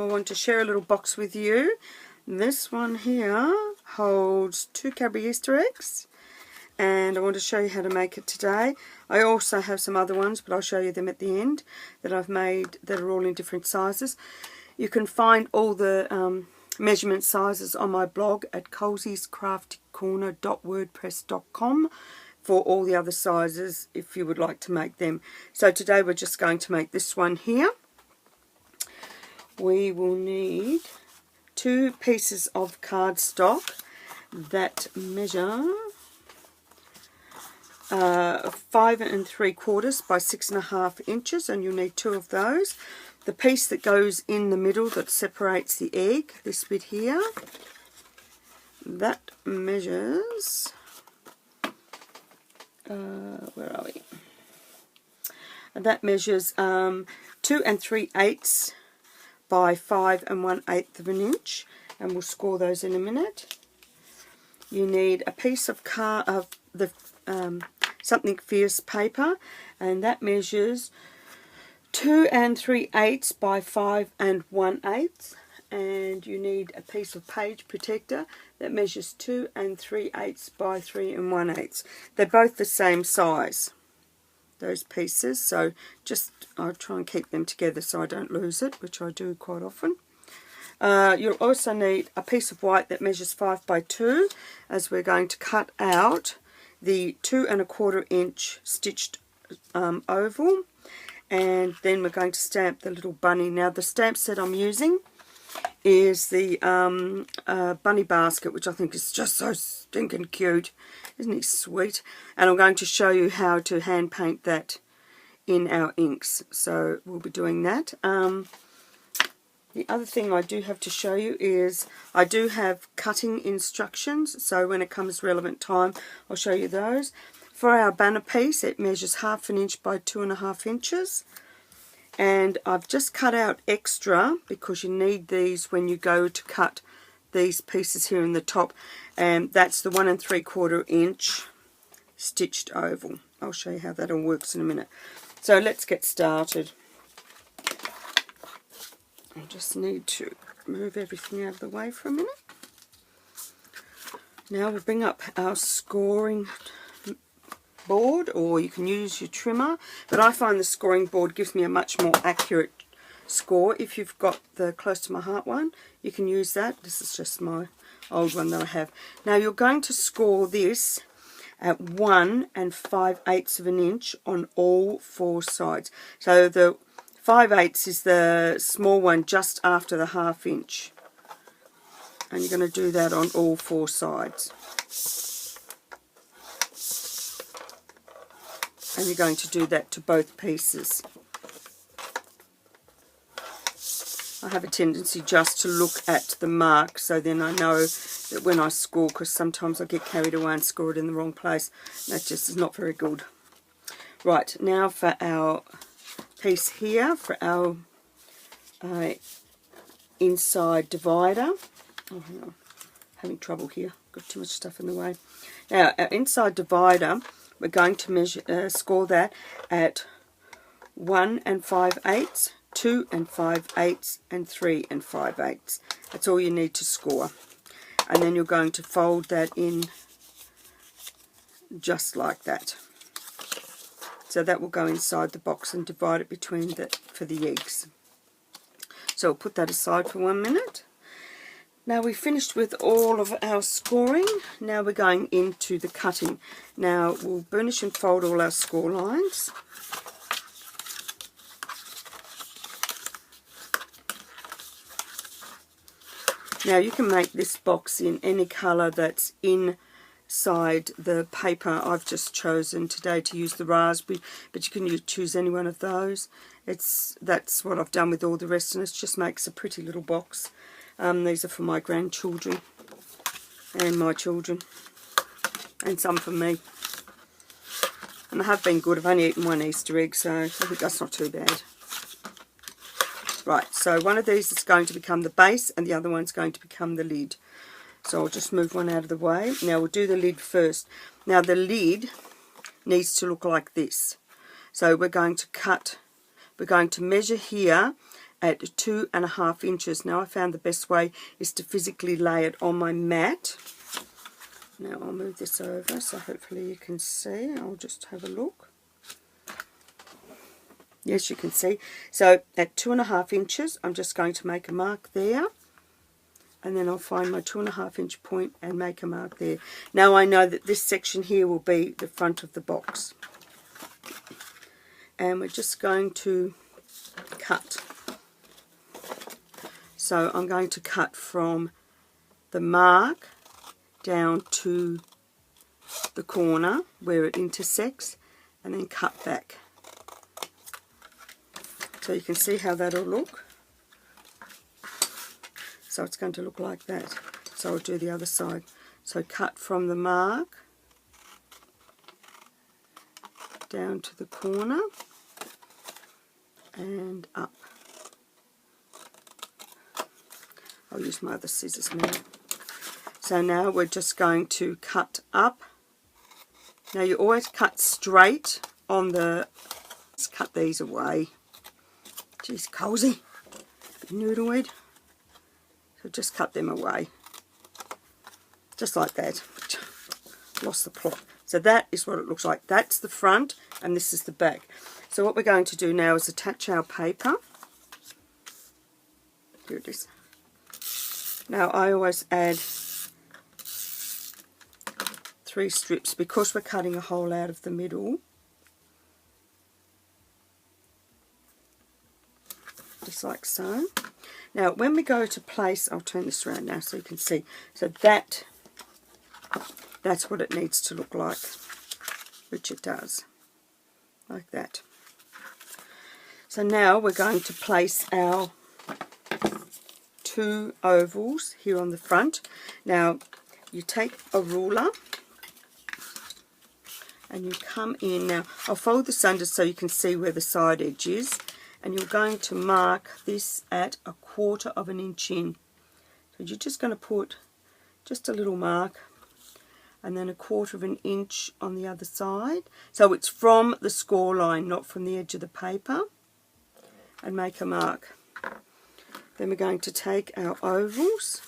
want to share a little box with you. This one here holds 2 Cadbury Easter eggs, and I want to show you how to make it today. I also have some other ones, but I'll show you them at the end that I've made that are all in different sizes. You can find all the measurement sizes on my blog at colsiescraftycorner.wordpress.com for all the other sizes if you would like to make them. So today we're just going to make this one here. We will need 2 pieces of cardstock that measure 5 3/4 by 6.5 inches, and you'll need 2 of those. The piece that goes in the middle that separates the egg, this bit here, that measures, where are we? That measures 2 3/8 by 5 1/8 of an inch, and we'll score those in a minute. You need a piece of something fierce paper, and that measures 2 3/8 by 5 1/8, and you need a piece of page protector that measures 2 3/8 by 3 1/8. They're both the same size, those pieces, so just I'll try and keep them together so I don't lose it, which I do quite often. You'll also need a piece of white that measures 5 by 2, as we're going to cut out the 2 1/4 inch stitched oval, and then we're going to stamp the little bunny. Now the stamp set I'm using is the bunny basket, which I think is just so stinking cute. Isn't he sweet? And I'm going to show you how to hand paint that in our inks. So we'll be doing that. The other thing I do have to show you is I do have cutting instructions, so when it comes relevant time I'll show you those. For our banner piece, it measures 1/2 inch by 2.5 inches. And I've just cut out extra because you need these when you go to cut these pieces here in the top, and that's the 1 3/4 inch stitched oval. I'll show you how that all works in a minute. So let's get started. I just need to move everything out of the way for a minute. Now we'll bring up our scoring board, or you can use your trimmer, but I find the scoring board gives me a much more accurate score. If you've got the Close to My Heart one, you can use that. This is just my old one that I have. Now you're going to score this at 1 5/8 of an inch on all 4 sides. So the 5/8 is the small one just after the 1/2 inch, and you're going to do that on all 4 sides. And you're going to do that to both pieces. I have a tendency just to look at the mark, so then I know that when I score, because sometimes I get carried away and score it in the wrong place. That just is not very good. Right, now for our piece here, for our inside divider. Oh, hang on. Having trouble here. Got too much stuff in the way. Now, our inside divider, we're going to measure, score that at 1 5/8, 2 5/8, and 3 5/8. That's all you need to score. And then you're going to fold that in just like that. So that will go inside the box and divide it between for the eggs. So we'll put that aside for 1 minute. Now we've finished with all of our scoring. Now we're going into the cutting. Now we'll burnish and fold all our score lines. Now you can make this box in any colour that's inside the paper. I've just chosen today to use the raspberry, but you can choose any one of those. That's what I've done with all the rest, and it just makes a pretty little box. These are for my grandchildren and my children, and some for me. And they have been good. I've only eaten 1 Easter egg, so I think that's not too bad. Right, so one of these is going to become the base and the other one's going to become the lid. So I'll just move one out of the way. Now we'll do the lid first. Now the lid needs to look like this. So we're going to measure here at 2.5 inches. Now I found the best way is to physically lay it on my mat. Now I'll move this over so hopefully you can see. I'll just have a look. Yes, you can see. So at 2.5 inches, I'm just going to make a mark there. And then I'll find my 2.5 inch point and make a mark there. Now I know that this section here will be the front of the box. And we're just going to cut. So I'm going to cut from the mark down to the corner where it intersects and then cut back. So you can see how that'll look. So it's going to look like that. So I'll do the other side. So cut from the mark down to the corner and up. I'll use my other scissors now. So now we're just going to cut up. Now you always cut straight on the... Let's cut these away. Geez, Colsey, noodleweed. So just cut them away. Just like that. Lost the plot. So that is what it looks like. That's the front and this is the back. So what we're going to do now is attach our paper. Here it is. Now I always add 3 strips because we're cutting a hole out of the middle. Just like so. Now when we go to place, I'll turn this around now so you can see. So that's what it needs to look like, which it does, like that. So now we're going to place our 2 ovals here on the front. Now you take a ruler and you come in. Now I'll fold this under so you can see where the side edge is, and you're going to mark this at 1/4 of an inch in. So you're just going to put just a little mark and then 1/4 of an inch on the other side. So it's from the score line, not from the edge of the paper, and make a mark. Then we're going to take our ovals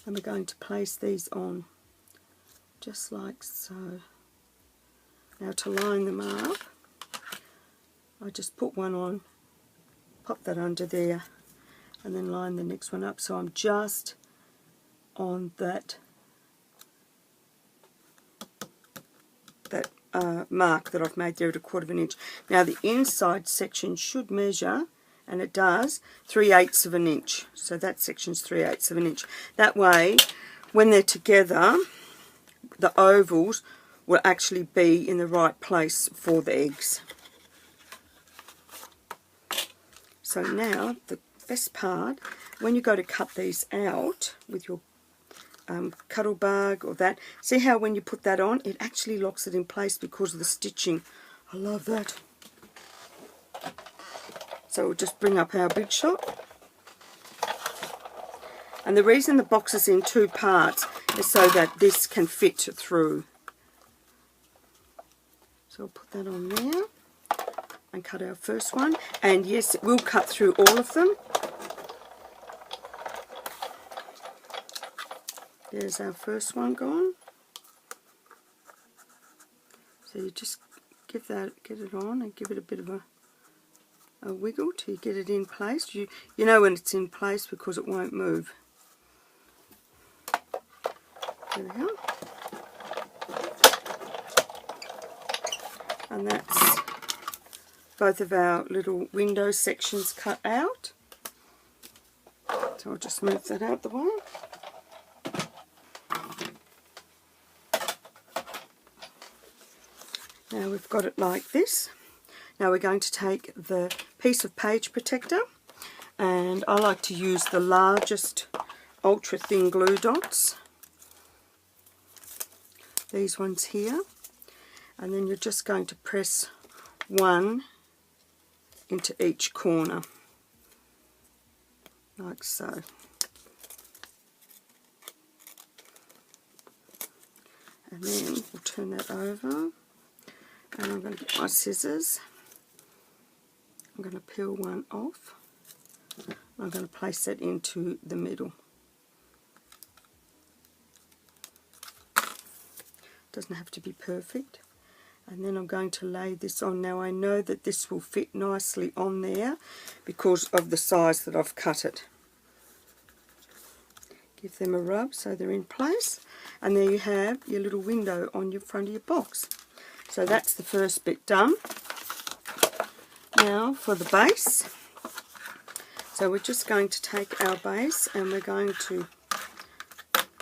and we're going to place these on just like so. Now to line them up, I just put one on, pop that under there, and then line the next one up. So I'm just on that mark that I've made there at 1/4 of an inch. Now the inside section should measure, and it does, 3/8 of an inch. So that section's 3/8 of an inch. That way, when they're together, the ovals will actually be in the right place for the eggs. So now the best part, when you go to cut these out with your cuttle bug or that, see how when you put that on, it actually locks it in place because of the stitching. I love that. So we'll just bring up our big shot. And the reason the box is in 2 parts is so that this can fit through. So I'll put that on there and cut our first one. And yes, it will cut through all of them. There's our first one gone. So you just get it on and give it a bit of a wiggle till you get it in place. You know when it's in place because it won't move. There we go. And that's both of our little window sections cut out. So I'll just move that out the way. Now we've got it like this. Now we're going to take the piece of page protector, and I like to use the largest ultra thin glue dots, these ones here, and then you're just going to press one into each corner like so. And then we'll turn that over, and I'm going to get my scissors. I'm going to peel one off. I'm going to place that into the middle. Doesn't have to be perfect. And then I'm going to lay this on. Now I know that this will fit nicely on there because of the size that I've cut it. Give them a rub so they're in place. And there you have your little window on your front of your box. So that's the first bit done. Now for the base. So we're just going to take our base and we're going to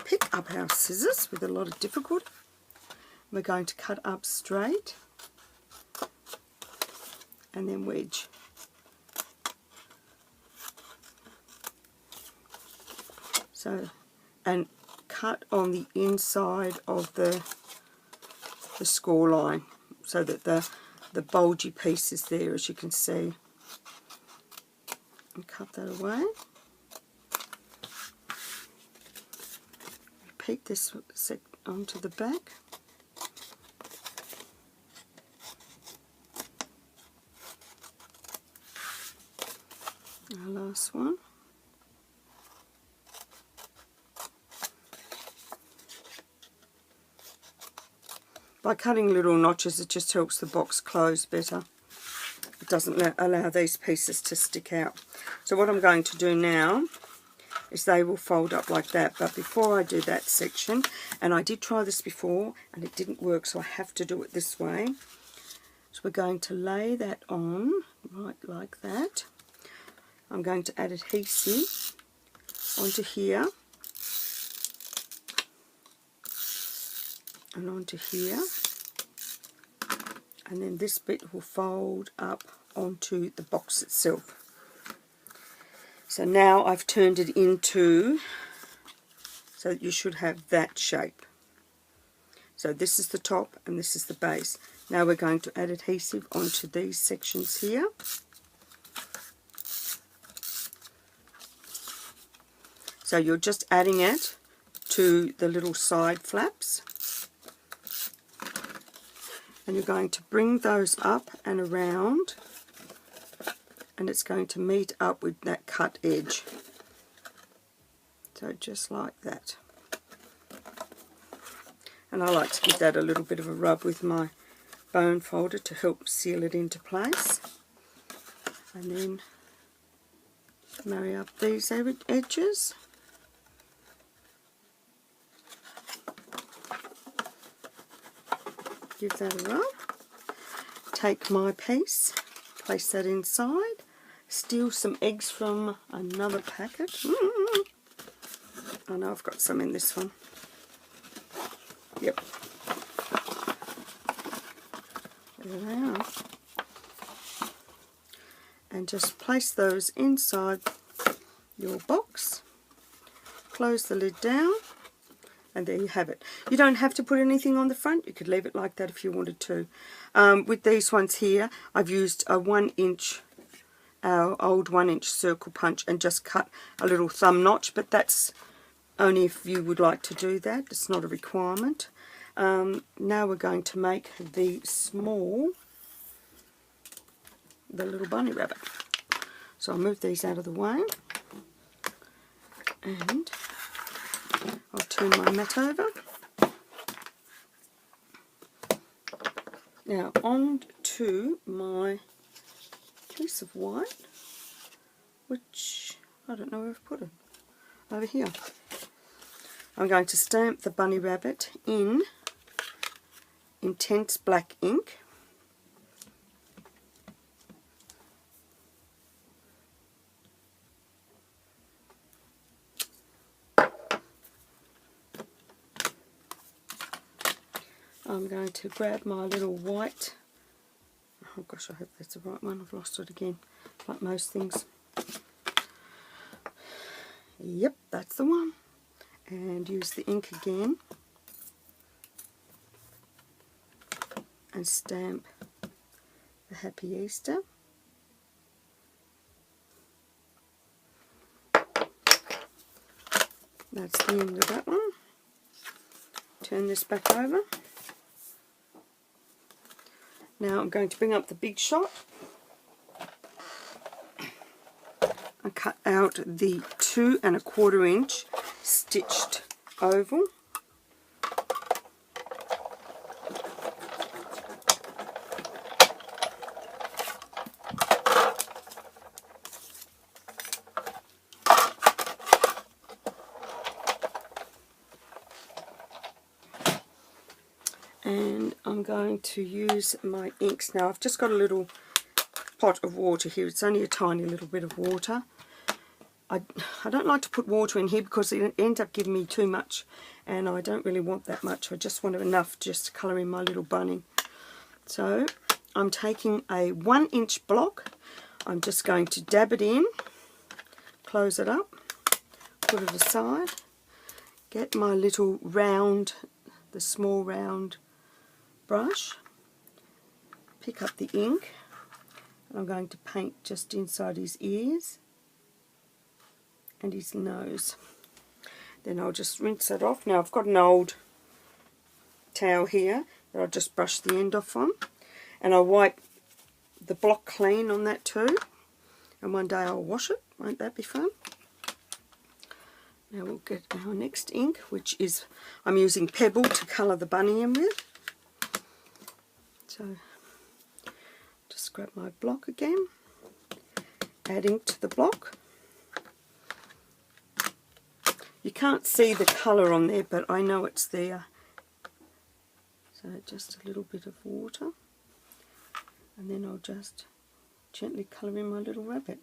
pick up our scissors with a lot of difficulty. We're going to cut up straight and then wedge. So, and cut on the inside of the score line so that the bulgy piece is there, as you can see. And cut that away. Repeat this onto the back. Our last one. By cutting little notches, it just helps the box close better. It doesn't allow these pieces to stick out. So what I'm going to do now is they will fold up like that. But before I do that section, and I did try this before and it didn't work, so I have to do it this way. So we're going to lay that on right like that. I'm going to add adhesive onto here and onto here, and then this bit will fold up onto the box itself. So now I've turned it into, so that you should have that shape. So this is the top and this is the base. Now we're going to add adhesive onto these sections here. So you're just adding it to the little side flaps. And you're going to bring those up and around, and it's going to meet up with that cut edge. So just like that. And I like to give that a little bit of a rub with my bone folder to help seal it into place. And then marry up these edges. Give that a rub. Take my piece, place that inside, steal some eggs from another packet. I know I've got some in this one. Yep. There they are. And just place those inside your box. Close the lid down. And there you have it. You don't have to put anything on the front. You could leave it like that if you wanted to. With these ones here, I've used a 1-inch, our old 1-inch circle punch, and just cut a little thumb notch. But that's only if you would like to do that. It's not a requirement. Now we're going to make the little bunny rabbit. So I'll move these out of the way. And I'll turn my mat over. Now on to my piece of white, which I don't know where I've put it. Over here. I'm going to stamp the bunny rabbit in intense black ink. I'm going to grab my little white, oh gosh, I hope that's the right one, I've lost it again, like most things. Yep, that's the one. And use the ink again and stamp the Happy Easter. That's the end of that one. turn this back over. Now I'm going to bring up the big shot and cut out the 2 1/4 inch stitched oval. And I'm going to use my inks. Now I've just got a little pot of water here. It's only a tiny little bit of water. I don't like to put water in here because it ends up giving me too much, and I don't really want that much. I just want enough just to colour in my little bunny. So I'm taking a 1 inch block. I'm just going to dab it in, close it up, put it aside, get my little round, the small round brush, pick up the ink, and I'm going to paint just inside his ears and his nose. Then I'll just rinse it off. Now I've got an old towel here that I'll just brush the end off on, and I'll wipe the block clean on that too, and one day I'll wash it. Won't that be fun? Now we'll get our next ink, which is, I'm using Pebble to colour the bunny in with. So just grab my block again, add ink to the block. You can't see the colour on there, but I know it's there. So just a little bit of water, and then I'll just gently colour in my little rabbit.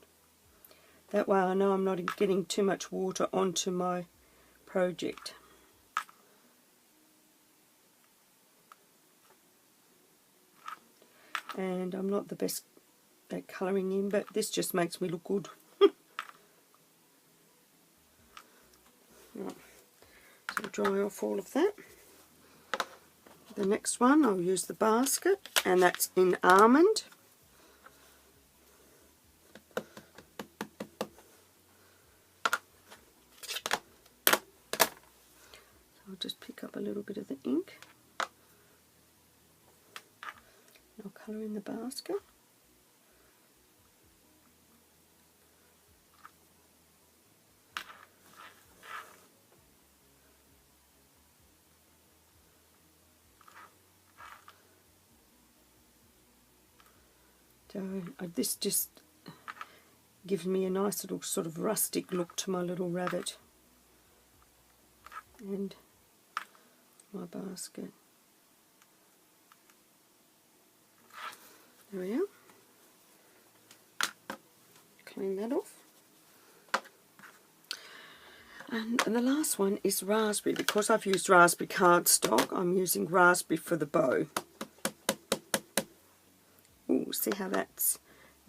That way I know I'm not getting too much water onto my project. And I'm not the best at colouring in, but this just makes me look good. Right. So dry off all of that. The next one, I'll use the basket, and that's in almond. I'll just pick up a little bit of the ink. I'll colour in the basket. So this just gives me a nice little sort of rustic look to my little rabbit and my basket. There we are. Clean that off. And the last one is raspberry. Because I've used raspberry cardstock, I'm using raspberry for the bow. Ooh, see how that's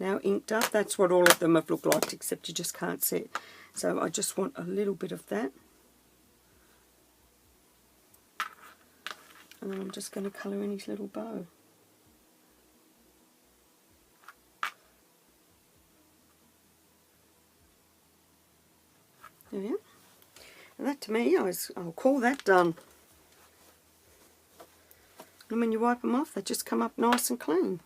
now inked up? That's what all of them have looked like, except you just can't see it. So I just want a little bit of that. And then I'm just going to colour in his little bow. There we are. And that to me, I'll call that done. And when you wipe them off, they just come up nice and clean.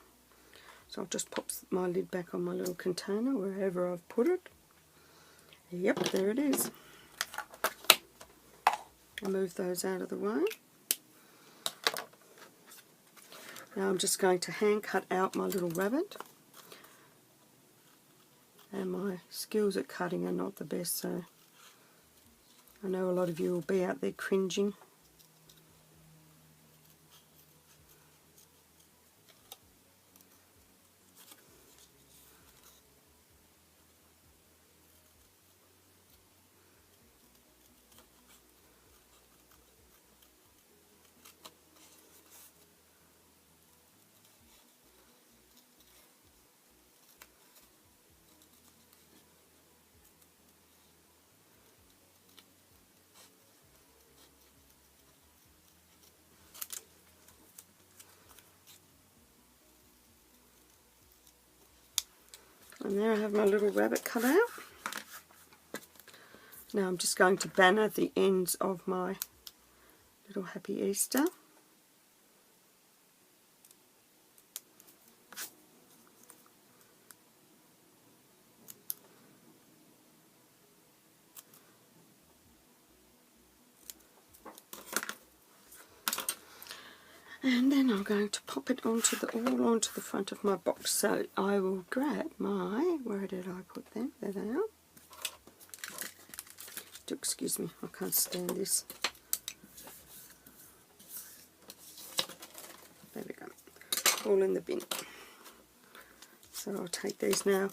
So I'll just pop my lid back on my little container wherever I've put it. Yep, there it is. I'll move those out of the way. Now I'm just going to hand cut out my little rabbit. And my skills at cutting are not the best, so I know a lot of you will be out there cringing. And there I have my little rabbit cut out. Now I'm just going to banner the ends of my little happy Easter. And then I'm going to pop it onto all onto the front of my box. So I will grab my, where did I put them? There they are. Do excuse me, I can't stand this. There we go. All in the bin. So I'll take these now.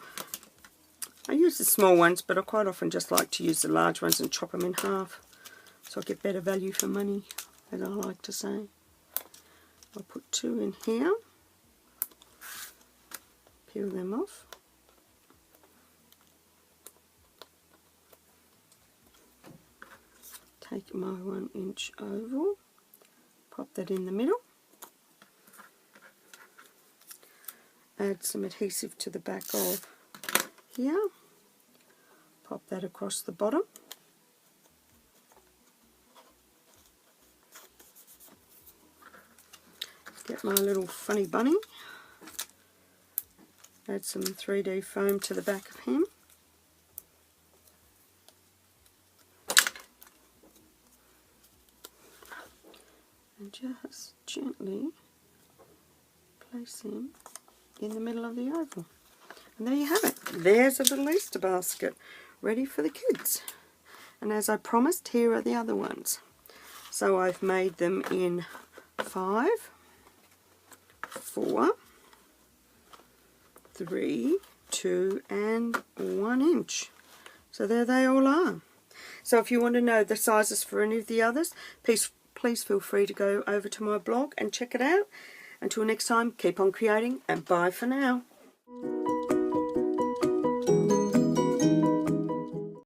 I use the small ones, but I quite often just like to use the large ones and chop them in half. So I get better value for money, as I like to say. I'll put 2 in here, peel them off, take my 1-inch oval, pop that in the middle, add some adhesive to the back of here, pop that across the bottom. Get my little funny bunny, add some 3D foam to the back of him, and just gently place him in the middle of the oval. And there you have it. There's a little Easter basket ready for the kids. And as I promised, here are the other ones. So I've made them in 5, 4, 3, 2 and 1 inch. So there they all are. So if you want to know the sizes for any of the others, please feel free to go over to my blog and check it out. Until next time, keep on creating and bye for now.